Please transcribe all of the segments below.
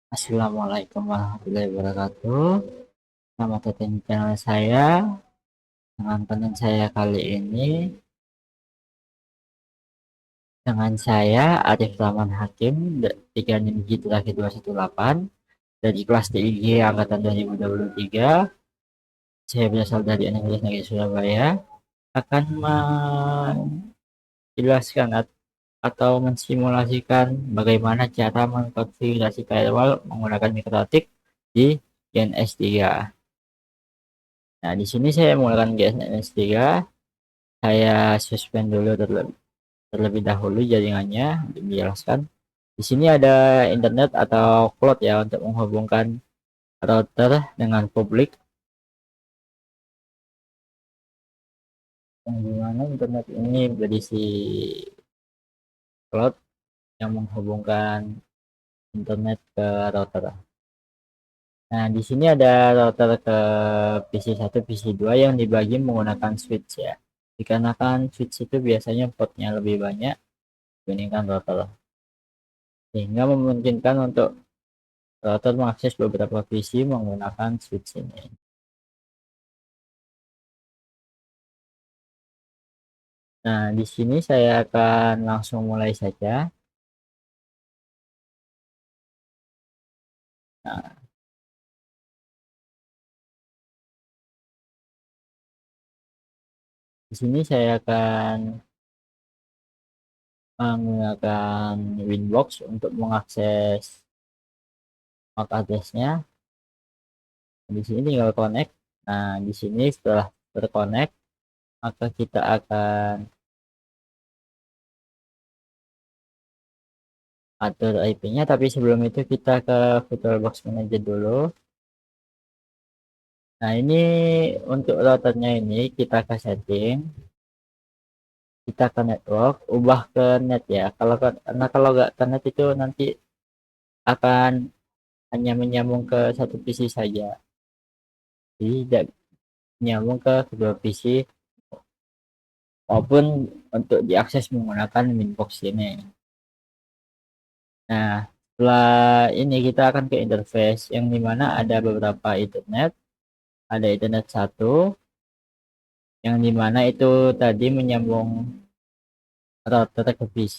Assalamualaikum warahmatullahi wabarakatuh. Selamat datang di channel saya. Dengan konten saya kali ini dengan saya Arif Rahman Hakim 3 NIMJI terakhir 218 dari kelas TIG angkatan 2023. Saya berasal dari Universitas Negeri Surabaya, akan menjelaskan atau mensimulasikan bagaimana cara mengkonfigurasi firewall menggunakan MikroTik di GNS3. Nah, di sini saya menggunakan GNS3. Saya suspend dulu terlebih dahulu jaringannya untuk menjelaskan. Di sini ada internet atau cloud ya untuk menghubungkan router dengan publik. Yang dimana internet ini berisi cloud yang menghubungkan internet ke router. Nah, di sini ada router ke PC1, PC2 yang dibagi menggunakan switch ya. Dikarenakan switch itu biasanya portnya lebih banyak dibandingkan router, sehingga memungkinkan untuk router mengakses beberapa PC menggunakan switch ini. Nah, di sini saya akan langsung mulai saja. Nah, di sini saya akan menggunakan Winbox untuk mengakses MAC address-nya. Di sini tinggal connect. Nah, di sini setelah terconnect, maka kita akan atur IP-nya, tapi sebelum itu kita ke VirtualBox Manager dulu. Nah, ini untuk routernya ini kita ke setting, kita ke network, ubah ke net ya. Karena kalau nggak ke net itu nanti akan hanya menyambung ke satu PC saja, jadi tidak menyambung ke kedua PC maupun untuk diakses menggunakan Winbox ini. Nah, setelah ini kita akan ke interface yang dimana ada beberapa internet. Ada internet satu yang dimana itu tadi menyambung router ke PC,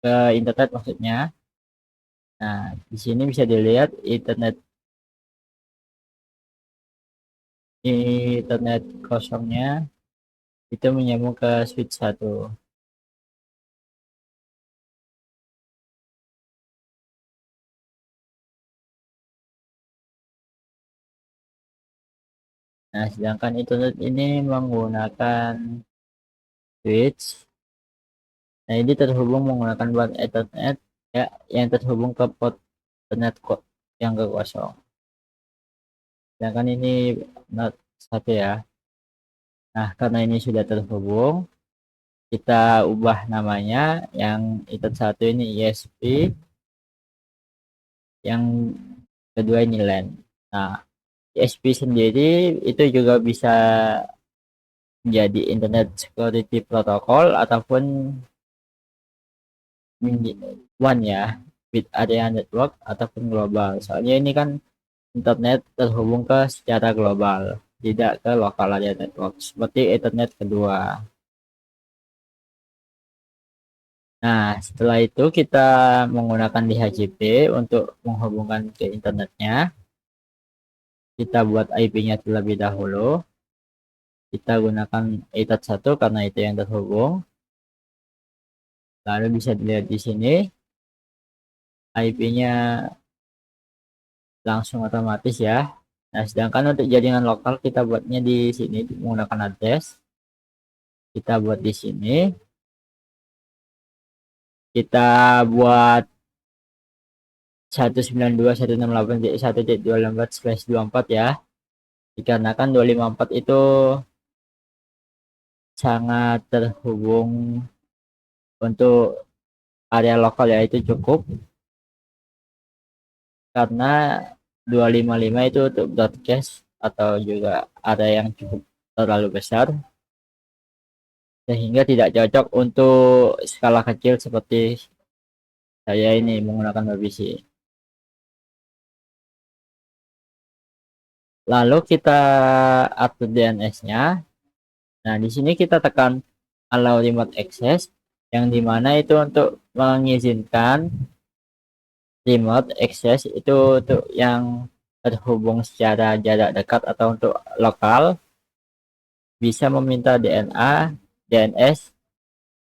ke internet maksudnya. Nah, di sini bisa dilihat internet kosongnya itu menyambung ke switch 1. Nah, sedangkan internet ini menggunakan switch. Nah, ini terhubung menggunakan port Ethernet ya, yang terhubung ke port Ethernet yang ke kosong. Sedangkan ini not satu ya. Nah, karena ini sudah terhubung, kita ubah namanya yang Ethernet satu ini ISP, yang kedua ini LAN. Nah, ISP sendiri itu juga bisa menjadi Internet Security Protocol ataupun one ya, with area network ataupun global. Soalnya ini kan internet terhubung ke secara global, tidak ke lokal area network seperti Ethernet kedua. Nah, setelah itu kita menggunakan DHCP untuk menghubungkan ke internetnya. Kita buat IP-nya terlebih dahulu. Kita gunakan Ethernet 1 karena itu yang terhubung. Lalu bisa dilihat di sini IP-nya langsung otomatis ya. Nah, sedangkan untuk jaringan lokal kita buatnya di sini menggunakan address. Kita buat di sini. Kita buat 192.168.1.24 ya. Dikarenakan 254 itu sangat terhubung untuk area lokal ya, itu cukup. Karena 255 itu untuk broadcast atau juga ada yang cukup terlalu besar, sehingga tidak cocok untuk skala kecil seperti saya ini menggunakan BBC. Lalu kita atur DNS-nya. Nah, di sini kita tekan allow remote access, yang dimana itu untuk mengizinkan remote access itu untuk yang terhubung secara jarak dekat atau untuk lokal bisa meminta DNS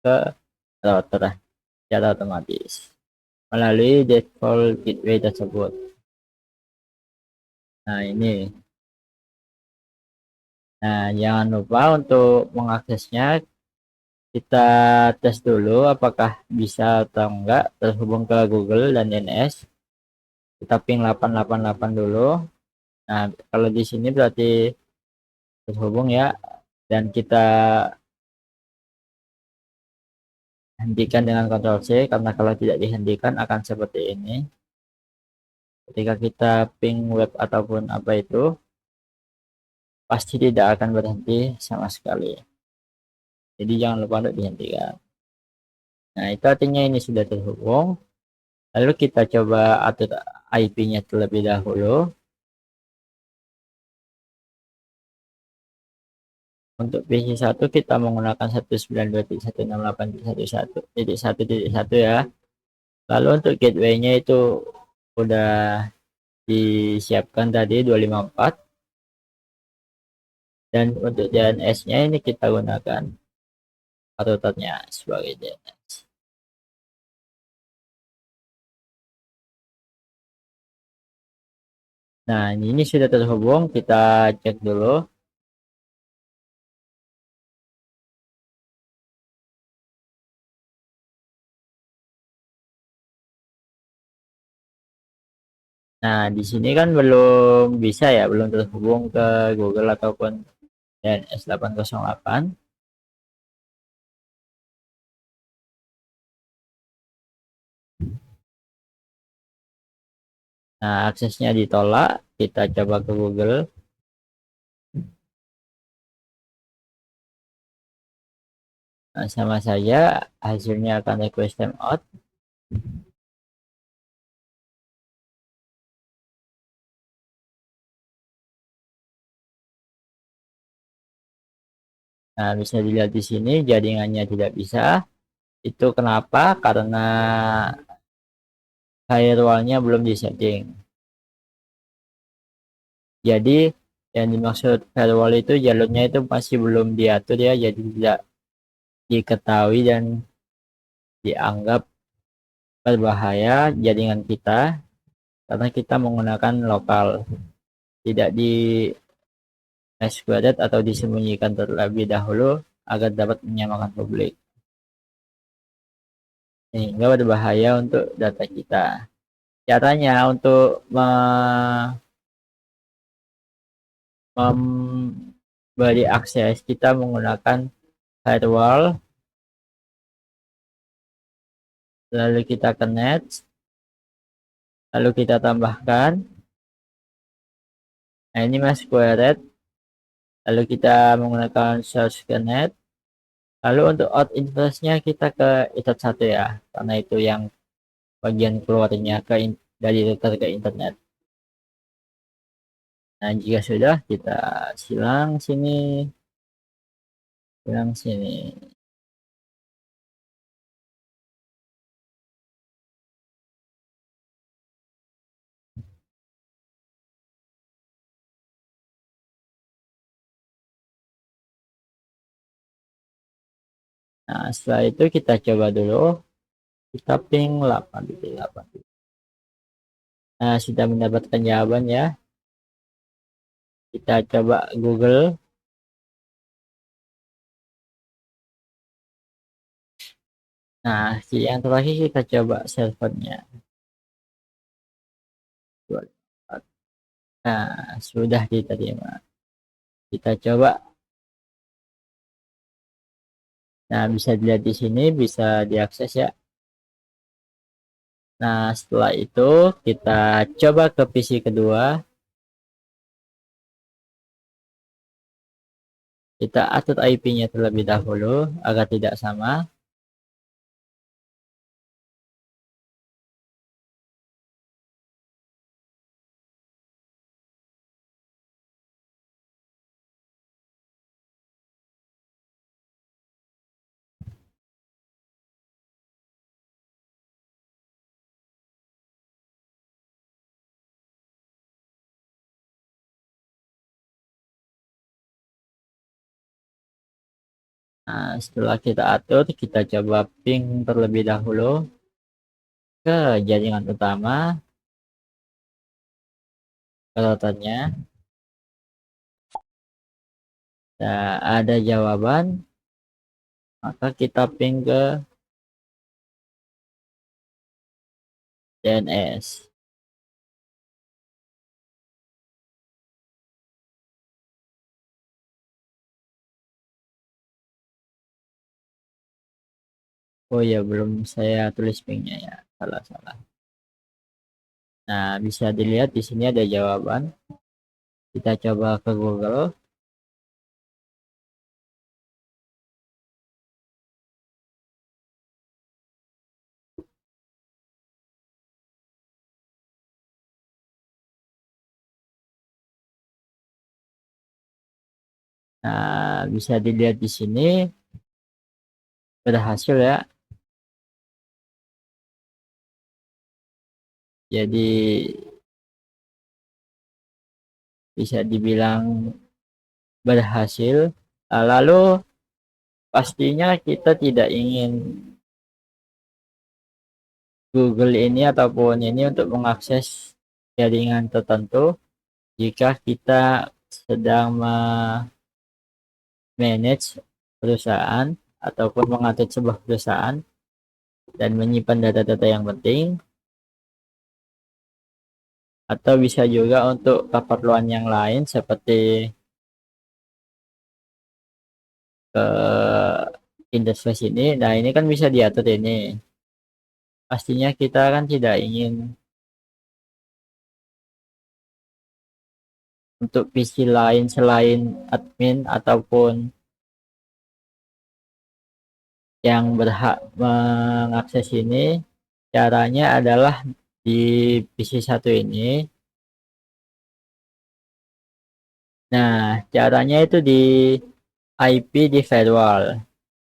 ke router secara otomatis melalui default gateway tersebut. Nah, ini. Nah, jangan lupa untuk mengaksesnya kita tes dulu apakah bisa atau enggak terhubung ke Google dan DNS. Kita ping 888 dulu. Nah, kalau di sini berarti terhubung ya, dan kita hentikan dengan Ctrl C, karena kalau tidak dihentikan akan seperti ini. Ketika kita ping web ataupun apa itu, pasti tidak akan berhenti sama sekali. Jadi jangan lupa untuk dihentikan. Nah, itu artinya ini sudah terhubung. Lalu kita coba atur IP-nya terlebih dahulu. Untuk PC1 kita menggunakan 192.168.1.1.1 ya. Lalu untuk gateway-nya itu udah disiapkan tadi 254, dan untuk DNS-nya ini kita gunakan routernya sebagai DNS. Nah, ini sudah terhubung, kita cek dulu. Nah, di sini kan belum bisa ya, belum terhubung ke Google ataupun DNS 808. Nah, aksesnya ditolak, kita coba ke Google. Nah, sama saja hasilnya akan request timeout. Nah, bisa dilihat di sini jaringannya tidak bisa. Itu kenapa? Karena firewallnya belum disetting. Jadi yang dimaksud firewall itu jalurnya itu masih belum diatur ya, jadi tidak diketahui dan dianggap berbahaya jaringan kita karena kita menggunakan lokal, tidak di squared atau disembunyikan terlebih dahulu agar dapat menyamakan publik, sehingga berbahaya untuk data kita. Caranya untuk memberi akses, kita menggunakan firewall, lalu kita connect, lalu kita tambahkan, nah ini mas squared, lalu kita menggunakan source connect, lalu untuk out interface-nya kita ke ethernet 1 ya, karena itu yang bagian keluarnya dari router ke internet. Nah, jika sudah, kita silang sini, silang sini. Nah, setelah itu kita coba dulu, kita ping 8.8. Nah, sudah mendapatkan jawaban ya. Kita coba Google. Nah, yang terakhir kita coba servernya. Nah, sudah diterima. Kita coba. Nah, bisa dilihat di sini, bisa diakses ya. Nah, setelah itu kita coba ke PC kedua. Kita atur IP-nya terlebih dahulu agar tidak sama. Nah, setelah kita atur, kita coba ping terlebih dahulu ke jaringan utama routernya. Nah, ada jawaban, maka kita ping ke DNS. Oh ya, belum saya tulis pingnya ya, salah. Nah, bisa dilihat di sini ada jawaban. Kita coba ke Google. Nah, bisa dilihat di sini berhasil ya. Jadi bisa dibilang berhasil. Lalu pastinya kita tidak ingin Google ini ataupun ini untuk mengakses jaringan tertentu jika kita sedang manage perusahaan ataupun mengatur sebuah perusahaan dan menyimpan data-data yang penting, atau bisa juga untuk keperluan yang lain seperti ke interface ini. Nah, ini kan bisa diatur ini. Pastinya kita kan tidak ingin untuk PC lain selain admin ataupun yang berhak mengakses ini. Caranya adalah di PC1 ini. Nah, caranya itu di IP di firewall.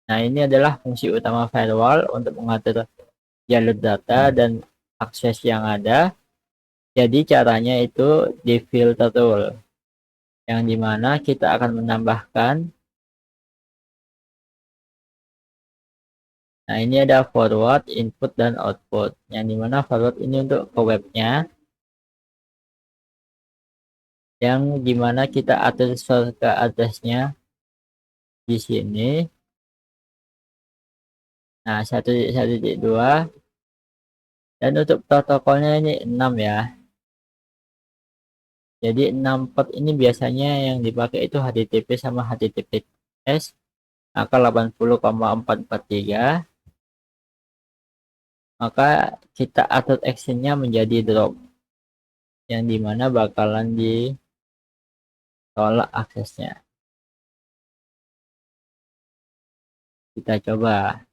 Nah, ini adalah fungsi utama firewall untuk mengatur jalur data dan akses yang ada. Jadi caranya itu di filter tool, yang dimana kita akan menambahkan. Nah, ini ada forward, input, dan output. Yang dimana forward ini untuk ke webnya, yang dimana kita atur ke addressnya di sini. Nah, 1.1.2, dan untuk protokolnya ini 6 ya. Jadi 6 port ini biasanya yang dipakai itu HTTP sama HTTPS, maka 80,443. Maka kita atur actionnya menjadi drop, yang dimana bakalan ditolak aksesnya. Kita coba.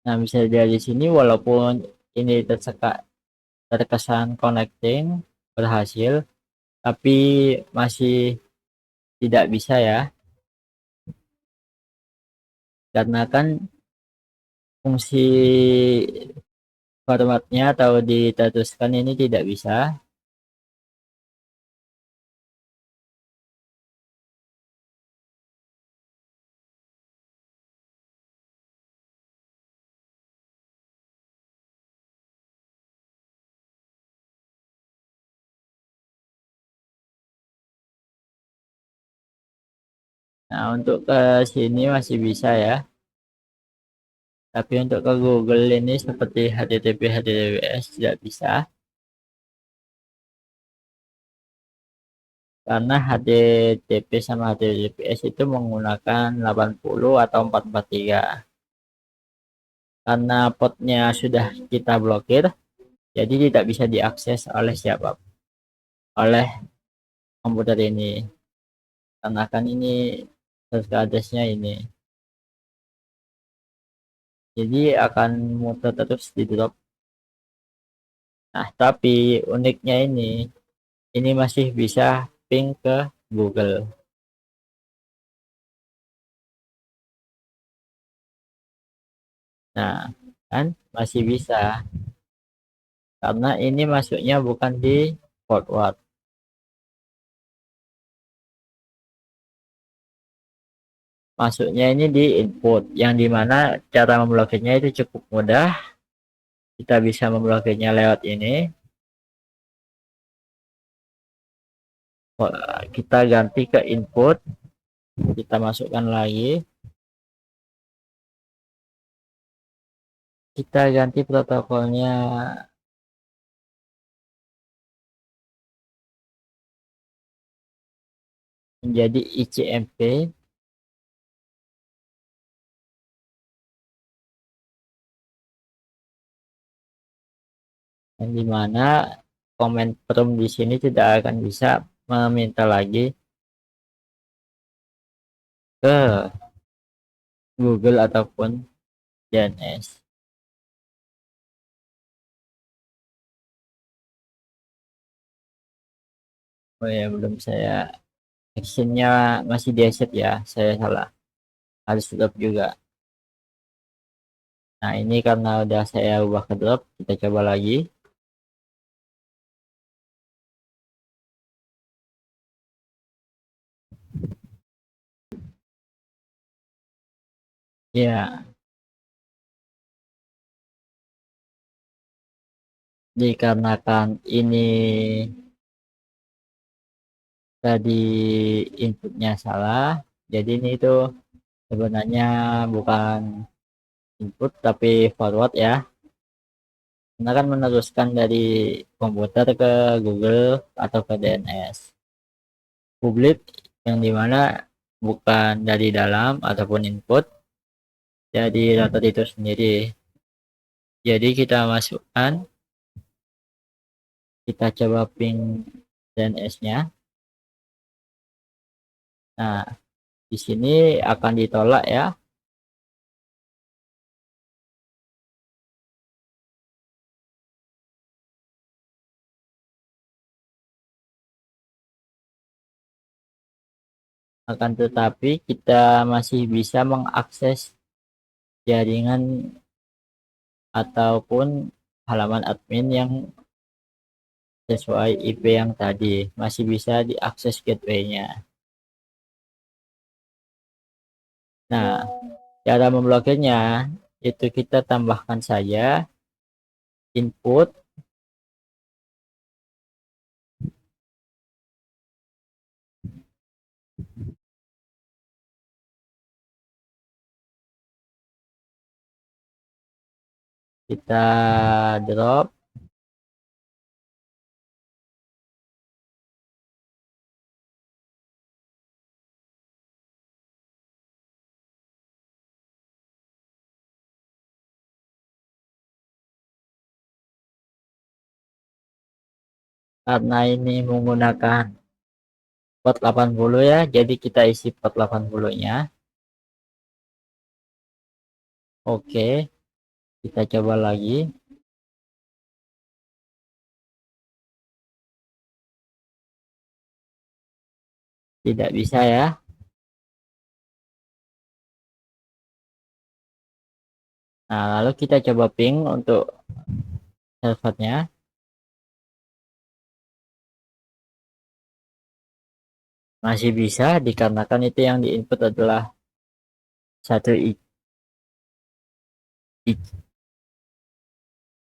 Nah, bisa dilihat di sini walaupun ini terkesan connecting berhasil, tapi masih tidak bisa ya, karena kan fungsi formatnya atau diteruskan ini tidak bisa. Nah, untuk ke sini masih bisa ya, tapi untuk ke Google ini seperti HTTP HTTPS tidak bisa, karena HTTP sama HTTPS itu menggunakan 80 atau 443. Karena portnya sudah kita blokir, jadi tidak bisa diakses oleh siapa, oleh komputer ini, karena kan ini server addressnya ini, jadi akan muter terus di drop. Nah, tapi uniknya ini masih bisa ping ke Google. Nah, kan masih bisa karena ini masuknya bukan di forward, masuknya ini di input yang dimana cara memblokirnya itu cukup mudah. Kita bisa memblokirnya lewat ini. Kita ganti ke input, kita masukkan lagi, kita ganti protokolnya menjadi ICMP, yang dimana komen prompt di sini tidak akan bisa meminta lagi ke Google ataupun DNS. Oh ya, belum saya actionnya masih di set ya, saya salah, harus drop juga. Nah ini karena udah saya ubah ke drop, kita coba lagi. Ya, dikarenakan ini tadi inputnya salah, jadi ini itu sebenarnya bukan input tapi forward ya, karena kan meneruskan dari komputer ke Google atau ke DNS publik, yang dimana bukan dari dalam ataupun input jadi data itu sendiri. Jadi kita masukkan, kita coba ping DNS-nya. Nah di sini akan ditolak ya, akan tetapi kita masih bisa mengakses jaringan ataupun halaman admin yang sesuai IP yang tadi, masih bisa diakses gateway-nya. Nah cara memblokirnya itu kita tambahkan saja input, kita drop, karena ini menggunakan port 80 ya, jadi kita isi port 80-nya. Oke, kita coba lagi. Tidak bisa ya. Nah lalu kita coba ping untuk servernya, masih bisa dikarenakan itu yang di input adalah satu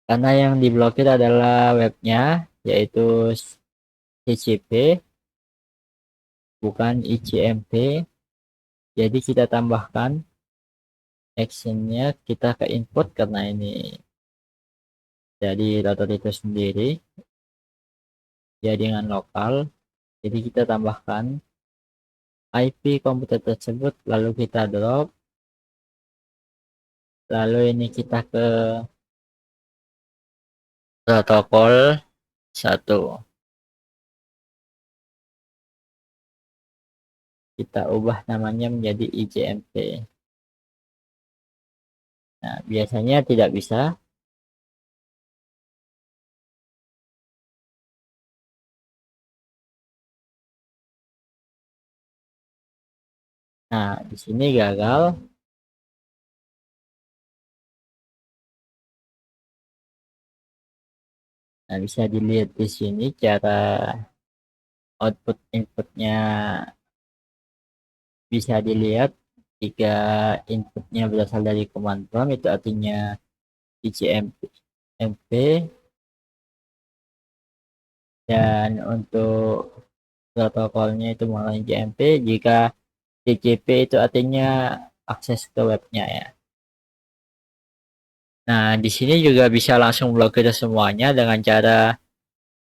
karena yang diblokir adalah webnya, yaitu TCP bukan ICMP. Jadi kita tambahkan actionnya, kita ke input karena ini jadi router itu sendiri jaringan lokal, jadi kita tambahkan IP komputer tersebut, lalu kita drop, lalu ini kita ke protokol 1, kita ubah namanya menjadi ICMP. Nah biasanya tidak bisa. Nah di sini gagal. Nah, bisa dilihat di sini cara output inputnya bisa dilihat jika inputnya berasal dari command prompt itu artinya ICMP, dan untuk protokolnya itu menggunakan JMP. Jika TCP itu artinya akses ke webnya ya. Nah, di sini juga bisa langsung blokir semuanya dengan cara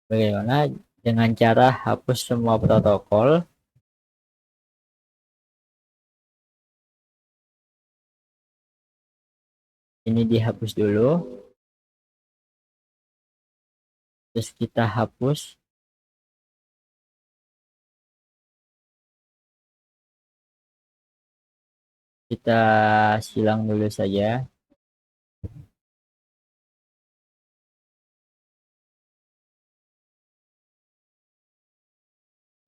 bagaimana? Dengan cara hapus semua protokol. Ini dihapus dulu. Terus kita hapus. Kita silang dulu saja.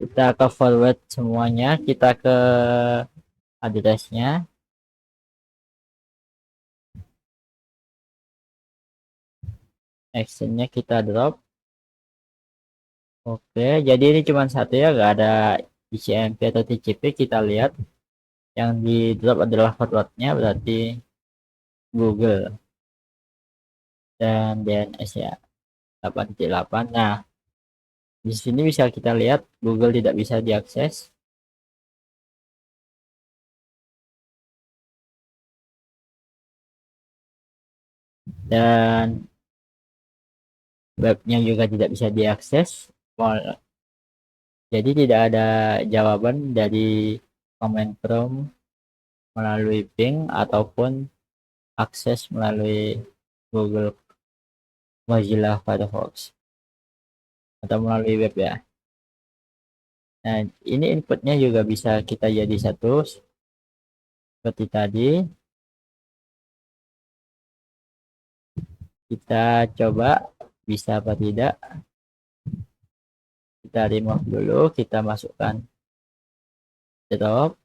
Kita ke forward semuanya. Kita ke addressnya. Actionnya kita drop. Oke, jadi ini cuma satu ya, nggak ada ICMP atau TCP. Kita lihat yang di drop adalah forwardnya, berarti Google dan DNS ya 8.8. Nah, di sini bisa kita lihat Google tidak bisa diakses, dan webnya juga tidak bisa diakses. Jadi tidak ada jawaban dari command prompt melalui Bing ataupun akses melalui Google Mozilla Firefox atau melalui web ya. Nah, ini inputnya juga bisa kita jadi satu seperti tadi. Kita coba bisa apa tidak. Kita remove dulu, kita masukkan drop,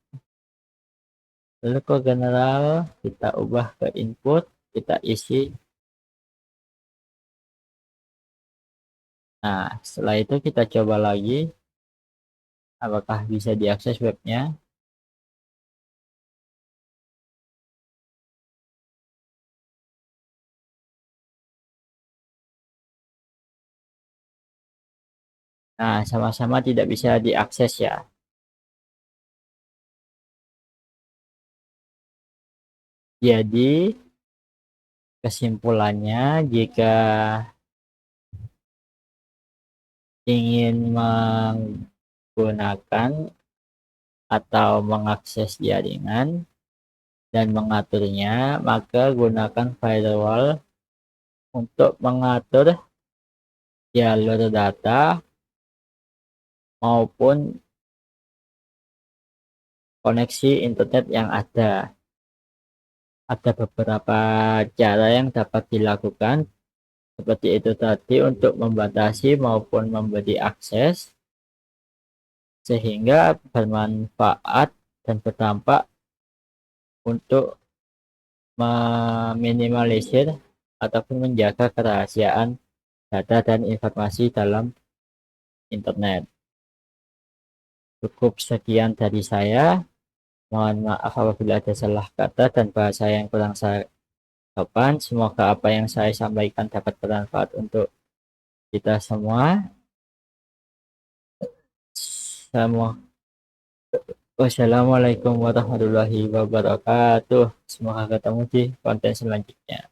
lalu ke general, kita ubah ke input, kita isi. Nah, setelah itu kita coba lagi apakah bisa diakses webnya. Nah, sama-sama tidak bisa diakses ya. Jadi kesimpulannya, jika ingin menggunakan atau mengakses jaringan dan mengaturnya, maka gunakan firewall untuk mengatur jalur data maupun koneksi internet yang ada. Ada beberapa cara yang dapat dilakukan, seperti itu tadi, untuk membatasi maupun memberi akses sehingga bermanfaat dan berdampak untuk meminimalisir ataupun menjaga kerahasiaan data dan informasi dalam internet. Cukup sekian dari saya. Mohon maaf apabila ada salah kata dan bahasa yang kurang sopan. Semoga apa yang saya sampaikan dapat bermanfaat untuk kita semua. Wassalamualaikum warahmatullahi wabarakatuh. Semoga ketemu di konten selanjutnya.